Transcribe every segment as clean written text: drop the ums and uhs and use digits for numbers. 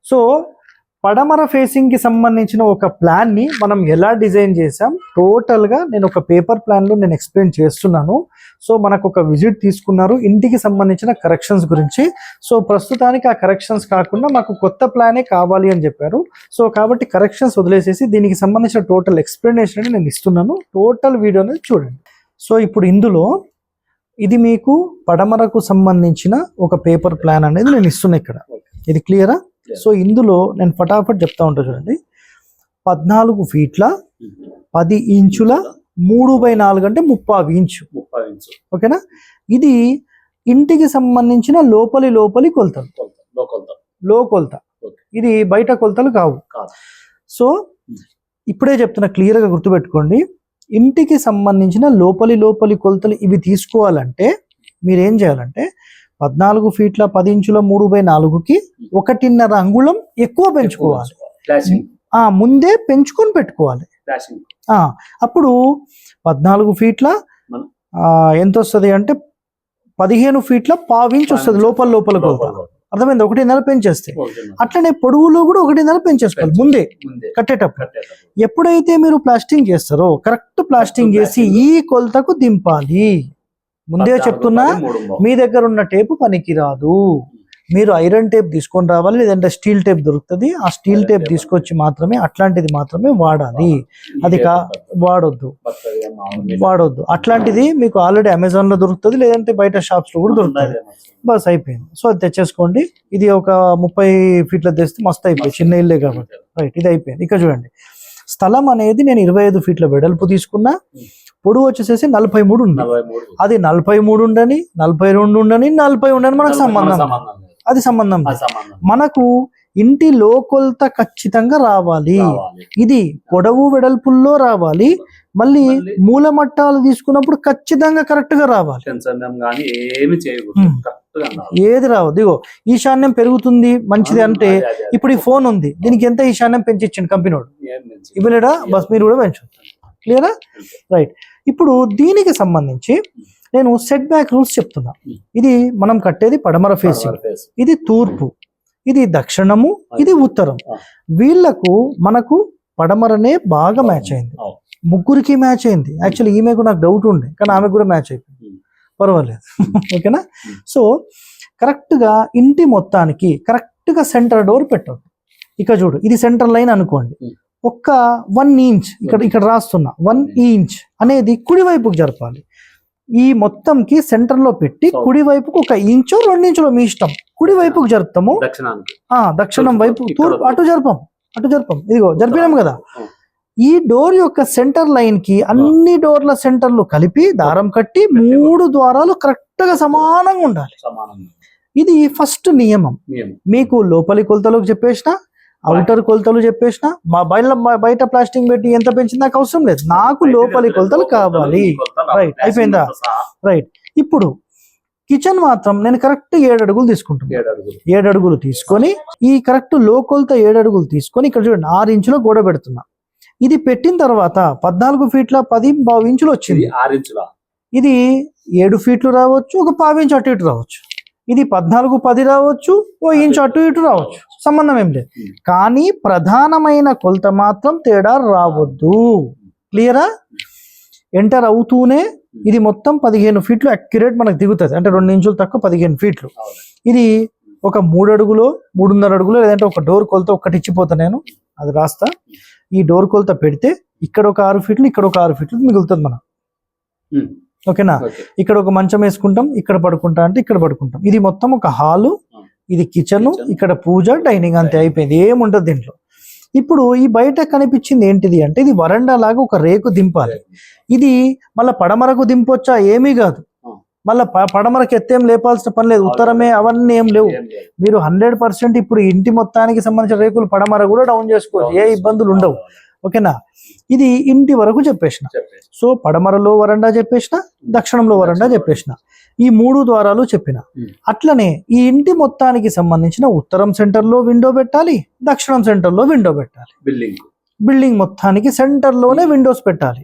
So పడమర facing కి సంబంధించిన ఒక ప్లాన్ ని మనం ఎలా డిజైన్ చేసాం టోటల్ గా నేను ఒక పేపర్ ప్లాన్ లో నేను ఎక్స్ప్లెయిన్ చేస్తున్నాను. సో మనకు ఒక విజిట్ తీసుకున్నారు ఇంటికి సంబంధించిన కరెక్షన్స్ గురించి. సో ప్రస్తుతానికి ఆ కరెక్షన్స్ కాకుండా మాకు కొత్త ప్లానే కావాలి అని చెప్పారు. సో కాబట్టి కరెక్షన్స్ వదిలేసేసి దీనికి సంబంధించిన టోటల్ ఎక్స్ప్లెనేషన్ నేను ఇస్తున్నాను. టోటల్ వీడియో అనేది చూడండి. సో ఇప్పుడు ఇందులో ఇది మీకు పడమరకు సంబంధించిన ఒక పేపర్ ప్లాన్ అనేది నేను ఇస్తున్నా ఇక్కడ. ఇది క్లియరా? సో ఇందులో నేను ఫటాఫట్ చెప్తా ఉంటా చూడండి. 14 ఫీట్ల 10 ఇంచుల 3/4 అంటే 30 ఇంచు. ఓకేనా? ఇది ఇంటికి సంబంధించిన లోపలి కొలతలు, లో కొలత. ఇది బయట కొలతలు కావు. సో ఇప్పుడే చెప్తున్నా, క్లియర్గా గుర్తుపెట్టుకోండి. ఇంటికి సంబంధించిన లోపలి కొలతలు ఇవి తీసుకోవాలంటే మీరేం చేయాలంటే 14 ఫీట్ల 10 ఇంచుల 3/4కి 1.5 అంగుళం ఎక్కువ పెంచుకోవాలి. ముందే పెంచుకొని పెట్టుకోవాలి. అప్పుడు 14 ఫీట్ల ఎంత వస్తుంది అంటే 15 ఫీట్ల 1/4 ఇంచు వస్తుంది లోపల కొలత. అర్థమైంది? 1.5 పెంచేస్తే. అట్లనే పొడవులో కూడా 1.5 పెంచేసుకోవాలి ముందే కట్టేటప్పుడు. ఎప్పుడైతే మీరు ప్లాస్టింగ్ చేస్తారో కరెక్ట్ ప్లాస్టింగ్ చేసి ఈ కొలతకు దింపాలి. ముందే చెప్తున్నా, మీ దగ్గర ఉన్న టేపు పనికి రాదు. మీరు ఐరన్ టేప్ తీసుకొని రావాలి, లేదంటే స్టీల్ టేప్ దొరుకుతుంది. ఆ స్టీల్ టేప్ తీసుకొచ్చి మాత్రమే అట్లాంటిది మాత్రమే వాడాలి. అది వాడొద్దు. అట్లాంటిది మీకు ఆల్రెడీ అమెజాన్ లో దొరుకుతుంది, లేదంటే బయట షాప్స్ లో కూడా దొరుకుతుంది. బస్ అయిపోయింది. సో అది తెచ్చేసుకోండి. ఇది ఒక 30 ఫీట్ల తెస్తే మస్తు అయిపోయింది, చిన్న ఇల్లే కాబట్టి. రైట్, ఇది అయిపోయింది. ఇక చూడండి, స్థలం అనేది నేను 25 ఫీట్ల వెడల్పు తీసుకున్నా. పొడవు వచ్చేసేసి 43 ఉంది. అది 43 ఉండని, 42 ఉండని, 40 ఉండని మనకు సంబంధం. మనకు ఇంటి లోకొలత ఖచ్చితంగా రావాలి. ఇది పొడవు వెడల్పుల్లో రావాలి. మళ్ళీ మూల మట్టాలు తీసుకున్నప్పుడు ఖచ్చితంగా కరెక్ట్ గా రావాలి. ఏది రావద్దు. ఇగో ఈశాన్యం పెరుగుతుంది మంచిది అంటే, ఇప్పుడు ఈ ఫోన్ ఉంది, దీనికి ఎంత ఈశాన్యం పెంచిచ్చిండు కంపెనీ వాడు, ఇవ్వలేడా? బస్ మీరు కూడా పెంచు. క్లియరా? రైట్. ఇప్పుడు దీనికి సంబంధించి నేను సెట్ బ్యాక్ రూల్స్ చెప్తున్నా. ఇది మనం కట్టేది పడమర ఫేసింగ్, ఇది తూర్పు, ఇది దక్షిణము, ఇది ఉత్తరం. వీళ్లకు మనకు పడమరనే బాగా మ్యాచ్ అయింది. ముగ్గురికి మ్యాచ్ అయింది. యాక్చువల్లీ ఈమెకు నాకు డౌట్ ఉండే, కానీ ఆమెకు కూడా మ్యాచ్ అయిపోయింది. పర్వాలేదు. ఓకేనా? సో కరెక్ట్ గా ఇంటి మొత్తానికి కరెక్ట్ గా సెంటర్ డోర్ పెట్టద్దు. ఇక చూడు, ఇది సెంటర్ లైన్ అనుకోండి. ఒక్క 1 ఇంచ్ ఇక్కడ రాస్తున్నా, 1 ఇంచ్ అనేది కుడి వైపుకు జరపాలి. ఈ మొత్తంకి సెంటర్ లో పెట్టి కుడి వైపుకు 1 ఇంచో 2 ఇంచులో మీ ఇష్టం కుడి వైపుకు జరుపుతాము. దక్షిణం వైపు అటు జరపం. ఇదిగో జరిపినాం కదా. ఈ డోర్ యొక్క సెంటర్ లైన్ కి అన్ని డోర్ల సెంటర్లు కలిపి దారం కట్టి 3 ద్వారాలు కరెక్ట్ గా సమానంగా ఉండాలి. ఇది ఫస్ట్ నియమం. మీకు లోపలి కొలతలకు చెప్పేసిన, అవుటర్ కొలతలు చెప్పేసిన, బయట ప్లాస్టింగ్ పెట్టి ఎంత పెంచింది నాకు అవసరం లేదు. నాకు లోపలి కొలతలు కావాలి. రైట్, అయిపోయిందా? రైట్. ఇప్పుడు కిచెన్ మాత్రం నేను కరెక్ట్ 7 అడుగులు తీసుకుంటున్నాను. 7 అడుగులు తీసుకొని ఈ కరెక్ట్ లో కొలత 7 అడుగులు తీసుకొని ఇక్కడ చూడండి 6 ఇంచులో గోడ పెడుతున్నా. ఇది పెట్టిన తర్వాత 14 ఫీట్ల 10 ఇంచులు వచ్చింది. ఇది 7 ఫీట్లు రావచ్చు, ఒక 1/4 ఇంచు అటు ఇటు రావచ్చు. ఇది 14-10 రావచ్చు, 1 ఇంచు అటు ఇటు రావచ్చు, సంబంధం ఏం లేదు. కానీ ప్రధానమైన కొలత మాత్రం తేడా రావద్దు. క్లియరా? ఎంటర్ అవుతూనే ఇది మొత్తం 15 ఫీట్లు అక్యురేట్ మనకు దిగుతుంది. అంటే 2 ఇంచులు తక్కువ 15 ఫీట్లు. ఇది ఒక 3 అడుగులో 3.5 అడుగులో, లేదంటే ఒక డోర్ కొలత ఒక్కటి ఇచ్చిపోతా నేను, అది రాస్తా. ఈ డోర్ కొలత పెడితే ఇక్కడ ఒక 6 ఫీట్లు, ఇక్కడ ఒక 6 ఫీట్లు మిగులుతుంది మనం. ఓకేనా? ఇక్కడ ఒక మంచం వేసుకుంటాం, ఇక్కడ పడుకుంటా అంటే ఇక్కడ పడుకుంటాం. ఇది మొత్తం ఒక హాలు, ఇది కిచెన్, ఇక్కడ పూజ, డైనింగ్, అంతే అయిపోయింది. ఏముంటది దీంట్లో. ఇప్పుడు ఈ బయట కనిపించింది ఏంటిది అంటే, ఇది వరండా లాగా ఒక రేకు దింపాలి. ఇది మళ్ళీ పడమరకు దింపొచ్చా? ఏమీ కాదు. మళ్ళీ పడమరకు ఎత్తేం లేపాల్సిన పని లేదు. ఉత్తరమే అవన్నీ ఏం లేవు. మీరు 100% ఇప్పుడు ఇంటి మొత్తానికి సంబంధించిన రేకులు పడమర కూడా డౌన్ చేసుకోవచ్చు, ఏ ఇబ్బందులు ఉండవు. ఓకేనా? ఇది ఇంటి వరకు చెప్పేసిన. సో పడమరలో వరండా చెప్పేసిన, దక్షిణంలో వరండా చెప్పేసిన, ఈ 3 ద్వారాలు చెప్పిన. అట్లనే ఈ ఇంటి మొత్తానికి సంబంధించిన ఉత్తరం సెంటర్ లో విండో పెట్టాలి, దక్షిణం సెంటర్ లో విండో పెట్టాలి. బిల్డింగ్ మొత్తానికి సెంటర్ లోనే విండోస్ పెట్టాలి.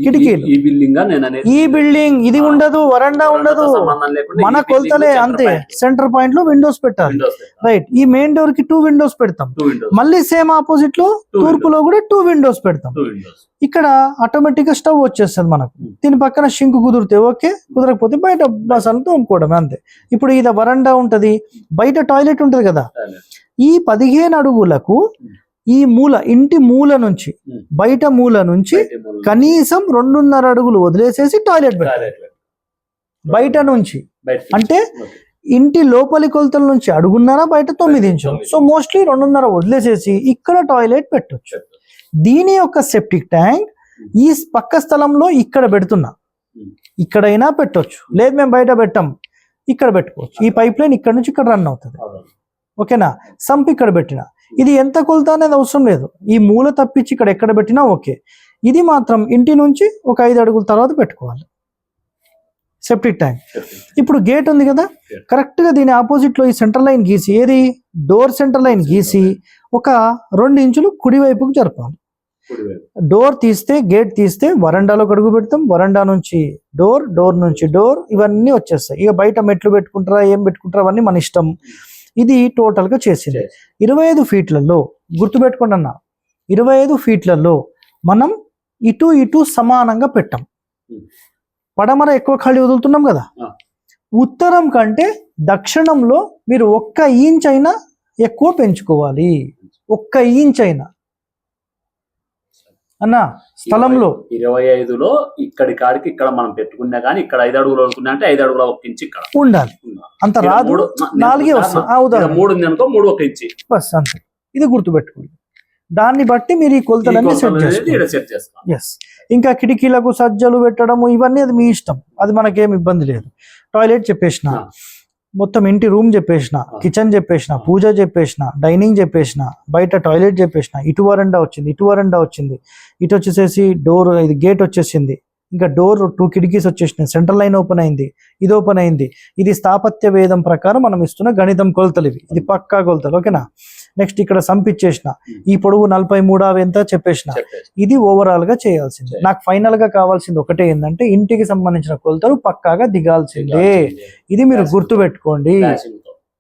కిటికీలు. ఈ బిల్డింగ్ నేను అనేది ఈ బిల్డింగ్ ఇది ఉండదు, వరండా ఉండదు, సంబంధం లేకుండా మన ఈ building కొలతలే center అంతే. point. సెంటర్ పాయింట్ లో విండోస్ పెట్టాలి. Windows పెట్టాలి. రైట్. ఈ మెయిన్ డోర్ కి 2 విండోస్ పెడతాం. 2 windows. మళ్ళీ సేమ్ ఆపోజిట్ లో Two తూర్పులో కూడా 2 విండోస్ పెడతాం. 2 windows. ఇక్కడ ఆటోమేటిక్ గా స్టవ్ వచ్చేస్తుంది మనకు. దీని పక్కన షింక్ కుదిరితే ఓకే, కుదరకపోతే బయట బసాలను తోముకోవడమే అంతే. ఇప్పుడు ఇది వరండా ఉంటది, బయట టాయిలెట్ ఉంటది కదా. ఈ 15 అడుగులకు ఈ మూల, ఇంటి మూల నుంచి బయట మూల నుంచి కనీసం 2.5 అడుగులు వదిలేసేసి టాయిలెట్ పెట్టాలి. బయట నుంచి అంటే ఇంటి లోపలి కొలతల నుంచి అడుగున్నారా, బయట 9 ఇంచులు. సో మోస్ట్లీ 2.5 వదిలేసేసి ఇక్కడ టాయిలెట్ పెట్టొచ్చు. దీని యొక్క సెప్టిక్ ట్యాంక్ ఈ పక్క స్థలంలో ఇక్కడ పెడుతున్నా, ఇక్కడైనా పెట్టొచ్చు. లేదు మేము బయట పెట్టాం, ఇక్కడ పెట్టుకోవచ్చు. ఈ పైప్ లైన్ ఇక్కడ నుంచి ఇక్కడ రన్ అవుతుంది. ఓకేనా. సంప్ ఇక్కడ పెట్టిన, ఇది ఎంత కొలత అనేది అవసరం లేదు. ఈ మూల తప్పించి ఇక్కడ ఎక్కడ పెట్టినా ఓకే. ఇది మాత్రం ఇంటి నుంచి ఒక 5 అడుగుల తర్వాత పెట్టుకోవాలి సెప్టిక్ ట్యాంక్. ఇప్పుడు గేట్ ఉంది కదా, కరెక్ట్ గా దీని ఆపోజిట్ లో ఈ సెంటర్ లైన్ గీసి, ఏది డోర్ సెంటర్ లైన్ గీసి ఒక 2 ఇంచులు కుడి వైపుకు జరపాలి. డోర్ తీస్తే, గేట్ తీస్తే వరండాలో అడుగు పెడతాం, వరండా నుంచి డోర్, డోర్ నుంచి డోర్, ఇవన్నీ వచ్చేస్తాయి. ఇక బయట మెట్లు పెట్టుకుంటారా ఏం పెట్టుకుంటారా అవన్నీ మన ఇష్టం. ఇది టోటల్ గా చేసింది. 25 ఫీట్లలో గుర్తుపెట్టుకోండి అన్న, 25 ఫీట్లలో మనం ఇటు ఇటు సమానంగా పెట్టాం. పడమర ఎక్కువ ఖాళీ వదులుతున్నాం కదా. ఉత్తరం కంటే దక్షిణంలో మీరు 1 ఇంచ్ అయినా ఎక్కువ పెంచుకోవాలి. 1 ఇంచ్ అయినా అన్న స్థలంలో. 25లో ఇక్కడి కాడికి ఇక్కడ మనం పెట్టుకున్నా కానీ ఇక్కడ 5 అడుగులు అనుకున్నా అంటే 5 అడుగుల 1 ఇంచ్ ఇక్కడ ఉండాలి. అంత రాదు, 4 వస్తుంది. 3 ఉంది అనుకో, 3 1 ఇంచ్ బస్ అంతే. ఇది గుర్తుపెట్టుకోండి. దాన్ని బట్టి మీరు ఈ కొలతలన్నీ సెట్ చేసుకోండి. ఎస్. ఇంకా కిటికీలకు సజ్జలు పెట్టడము ఇవన్నీ అది మీ ఇష్టం, అది మనకేం ఇబ్బంది లేదు. టాయిలెట్ చెప్పేసిన, మొత్తం ఇంటి రూమ్ చెప్పేసిన, కిచెన్ చెప్పేసిన, పూజ చెప్పేసిన, డైనింగ్ చెప్పేసిన, బయట టాయిలెట్ చెప్పేసిన, ఇటు వరండా వచ్చింది, ఇటు వరండా వచ్చింది, ఇటు వచ్చేసేసి డోర్, ఇది గేట్ వచ్చేసింది. ఇంకా డోర్ 2 కిటికీస్ వచ్చేసినాయి, సెంట్రల్ లైన్ ఓపెన్ అయింది, ఇది ఓపెన్ అయింది. ఇది స్థాపత్య వేదం ప్రకారం మనం ఇస్తున్న గణితం కొలతలు ఇవి. ఇది పక్కా కొలతలు. ఓకేనా. నెక్స్ట్ ఇక్కడ సంపిచ్చేసిన, ఈ పొడవు 43 ఎంత చెప్పేసిన. ఇది ఓవరాల్ గా చేయాల్సింది. నాకు ఫైనల్ గా కావాల్సింది ఒకటే ఏంటంటే ఇంటికి సంబంధించిన కొలతలు పక్కాగా దిగాల్సిందే. ఇది మీరు గుర్తు పెట్టుకోండి.